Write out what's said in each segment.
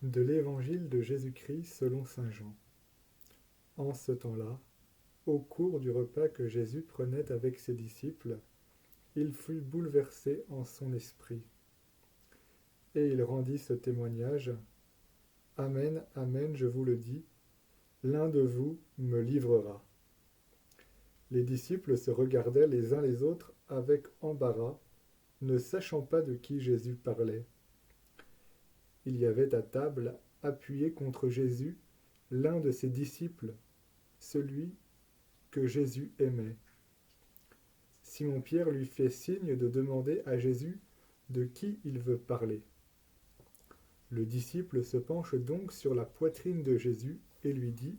De l'Évangile de Jésus-Christ selon saint Jean. En ce temps-là, au cours du repas que Jésus prenait avec ses disciples, il fut bouleversé en son esprit. Et il rendit ce témoignage: Amen, Amen, je vous le dis, l'un de vous me livrera. Les disciples se regardaient les uns les autres avec embarras, ne sachant pas de qui Jésus parlait. Il y avait à table, appuyé contre Jésus, l'un de ses disciples, celui que Jésus aimait. Simon-Pierre lui fait signe de demander à Jésus de qui il veut parler. Le disciple se penche donc sur la poitrine de Jésus et lui dit: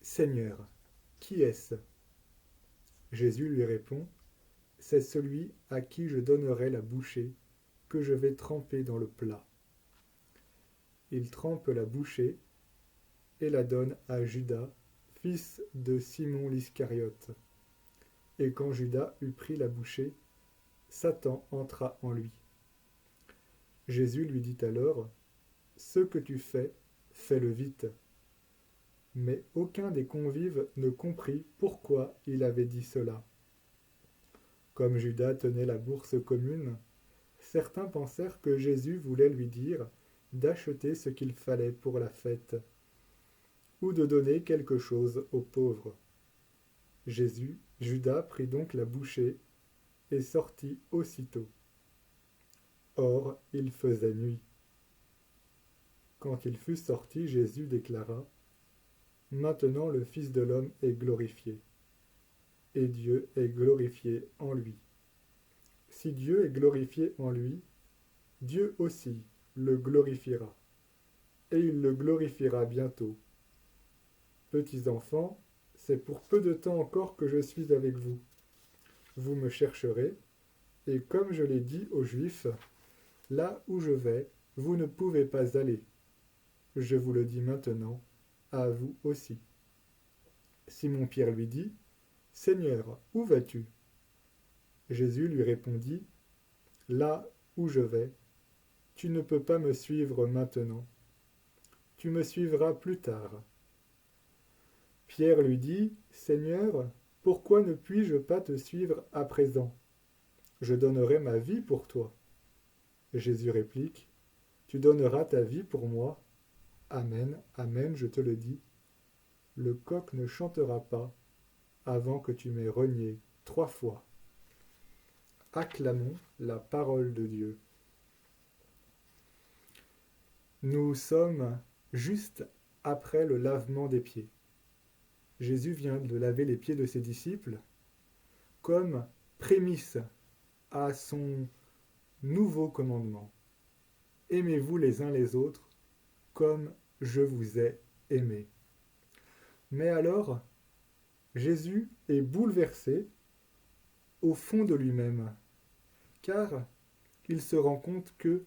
Seigneur, qui est-ce? Jésus lui répond: C'est celui à qui je donnerai la bouchée que je vais tremper dans le plat. Il trempe la bouchée et la donne à Judas, fils de Simon l'Iscariote. Et quand Judas eut pris la bouchée, Satan entra en lui. Jésus lui dit alors: Ce que tu fais, fais-le vite. Mais aucun des convives ne comprit pourquoi il avait dit cela. Comme Judas tenait la bourse commune, certains pensèrent que Jésus voulait lui dire d'acheter ce qu'il fallait pour la fête, ou de donner quelque chose aux pauvres. Judas prit donc la bouchée et sortit aussitôt. Or, il faisait nuit. Quand il fut sorti, Jésus déclara: Maintenant le Fils de l'homme est glorifié, et Dieu est glorifié en lui. Si Dieu est glorifié en lui, Dieu aussi le glorifiera, et il le glorifiera bientôt. Petits enfants, c'est pour peu de temps encore que je suis avec vous. Vous me chercherez, et comme je l'ai dit aux Juifs, là où je vais, vous ne pouvez pas aller. Je vous le dis maintenant, à vous aussi. Simon-Pierre lui dit: Seigneur, où vas-tu? Jésus lui répondit: Là où je vais, tu ne peux pas me suivre maintenant. Tu me suivras plus tard. Pierre lui dit: Seigneur, pourquoi ne puis-je pas te suivre à présent? Je donnerai ma vie pour toi. Jésus réplique: Tu donneras ta vie pour moi. Amen, amen, je te le dis. Le coq ne chantera pas avant que tu m'aies renié 3 fois. Acclamons la parole de Dieu. Nous sommes juste après le lavement des pieds. Jésus vient de laver les pieds de ses disciples comme prémisse à son nouveau commandement. Aimez-vous les uns les autres comme je vous ai aimé. Mais alors, Jésus est bouleversé au fond de lui-même, car il se rend compte que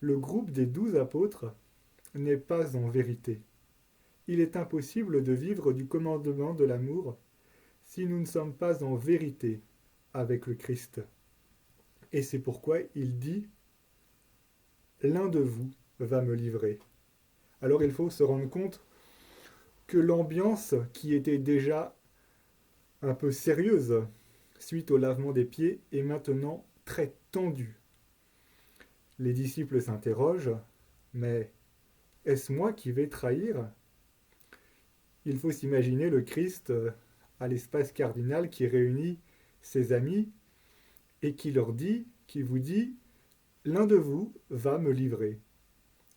le groupe des 12 apôtres n'est pas en vérité. Il est impossible de vivre du commandement de l'amour si nous ne sommes pas en vérité avec le Christ. Et c'est pourquoi il dit: L'un de vous va me livrer. Alors il faut se rendre compte que l'ambiance, qui était déjà un peu sérieuse suite au lavement des pieds, est maintenant très tendue. Les disciples s'interrogent: mais est-ce moi qui vais trahir? Il faut s'imaginer le Christ à l'espace cardinal qui réunit ses amis et qui vous dit: l'un de vous va me livrer.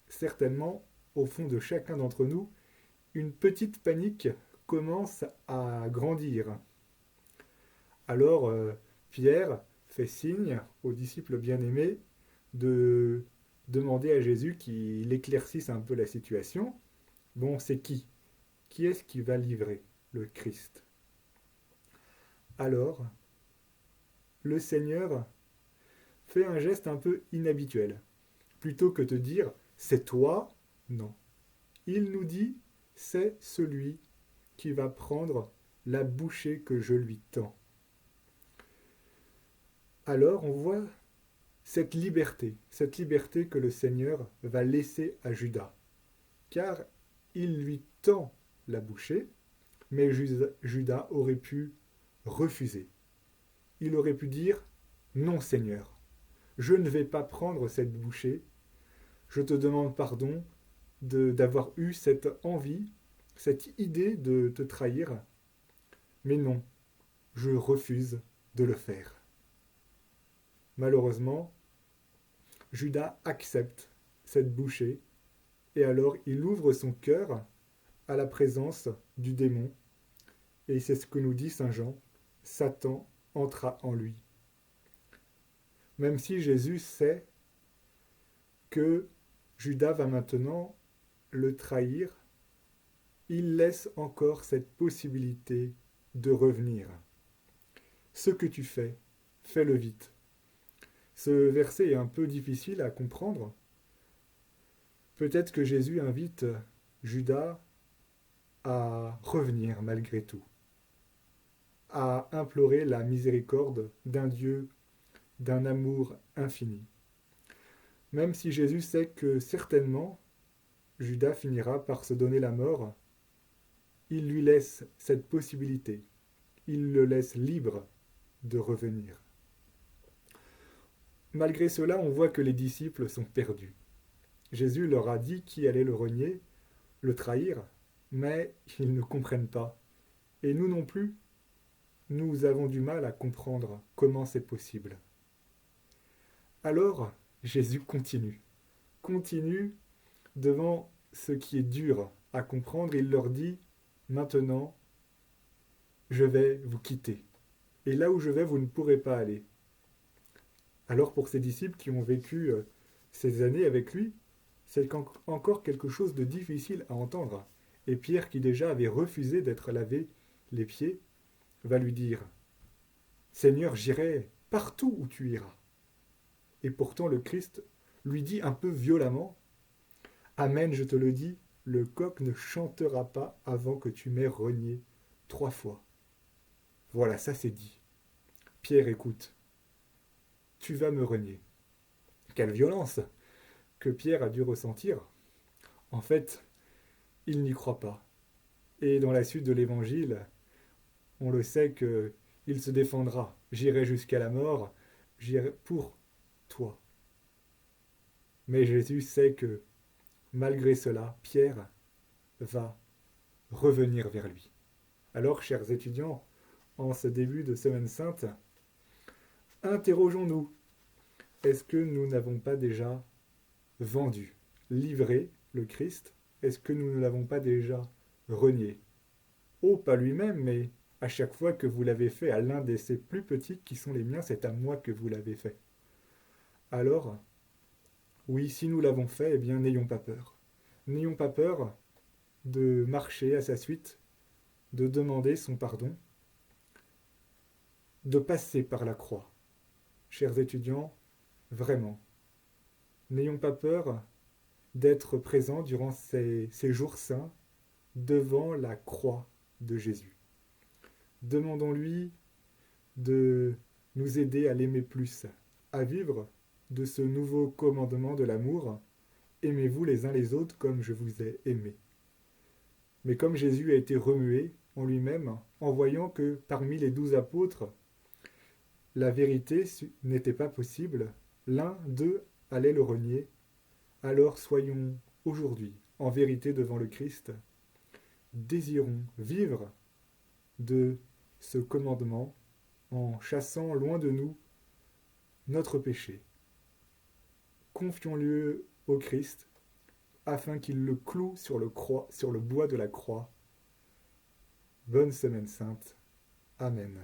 Certainement, au fond de chacun d'entre nous, une petite panique commence à grandir. Alors, Pierre fait signe aux disciples bien-aimés de demander à Jésus qu'il éclaircisse un peu la situation. Bon, c'est qui? Qui est-ce qui va livrer le Christ? Alors, le Seigneur fait un geste un peu inhabituel. Plutôt que de dire c'est toi, non. Il nous dit c'est celui qui va prendre la bouchée que je lui tends. Alors on voit cette liberté que le Seigneur va laisser à Judas. Car il lui tend la bouchée, mais Judas aurait pu refuser. Il aurait pu dire « Non, Seigneur, je ne vais pas prendre cette bouchée, je te demande pardon d'avoir eu cette envie, cette idée de te trahir, mais non, je refuse de le faire. » Malheureusement, Judas accepte cette bouchée et alors il ouvre son cœur à la présence du démon. Et c'est ce que nous dit Saint Jean, Satan entra en lui. Même si Jésus sait que Judas va maintenant le trahir, il laisse encore cette possibilité de revenir. Ce que tu fais, fais-le vite. Ce verset est un peu difficile à comprendre. Peut-être que Jésus invite Judas à revenir malgré tout, à implorer la miséricorde d'un Dieu, d'un amour infini. Même si Jésus sait que certainement Judas finira par se donner la mort, il lui laisse cette possibilité. Il le laisse libre de revenir. Malgré cela, on voit que les disciples sont perdus. Jésus leur a dit qui allait le renier, le trahir, mais ils ne comprennent pas. Et nous non plus, nous avons du mal à comprendre comment c'est possible. Alors, Jésus continue devant ce qui est dur à comprendre. Il leur dit, maintenant, je vais vous quitter. Et là où je vais, vous ne pourrez pas aller. Alors pour ces disciples qui ont vécu ces années avec lui, c'est encore quelque chose de difficile à entendre. Et Pierre, qui déjà avait refusé d'être lavé les pieds, va lui dire « Seigneur, j'irai partout où tu iras. » Et pourtant le Christ lui dit un peu violemment « Amen, je te le dis, le coq ne chantera pas avant que tu m'aies renié 3 fois. » Voilà, ça c'est dit. Pierre, écoute, tu vas me renier. Quelle violence que Pierre a dû ressentir. En fait, il n'y croit pas. Et dans la suite de l'évangile, on le sait qu'il se défendra. J'irai jusqu'à la mort, j'irai pour toi. Mais Jésus sait que, malgré cela, Pierre va revenir vers lui. Alors, chers étudiants, en ce début de Semaine Sainte, interrogeons-nous. Est-ce que nous n'avons pas déjà vendu, livré le Christ? Est-ce que nous ne l'avons pas déjà renié? Oh, pas lui-même, mais à chaque fois que vous l'avez fait à l'un de ses plus petits qui sont les miens, c'est à moi que vous l'avez fait. Alors, oui, si nous l'avons fait, eh bien, n'ayons pas peur. N'ayons pas peur de marcher à sa suite, de demander son pardon, de passer par la croix. Chers étudiants, vraiment, n'ayons pas peur d'être présents durant ces jours saints devant la croix de Jésus. Demandons-lui de nous aider à l'aimer plus, à vivre de ce nouveau commandement de l'amour. Aimez-vous les uns les autres comme je vous ai aimé. Mais comme Jésus a été remué en lui-même, en voyant que parmi les 12 apôtres, la vérité n'était pas possible, l'un d'eux allait le renier. Alors soyons aujourd'hui en vérité devant le Christ, désirons vivre de ce commandement en chassant loin de nous notre péché. Confions-le au Christ afin qu'il le cloue sur le bois de la croix. Bonne Semaine Sainte. Amen.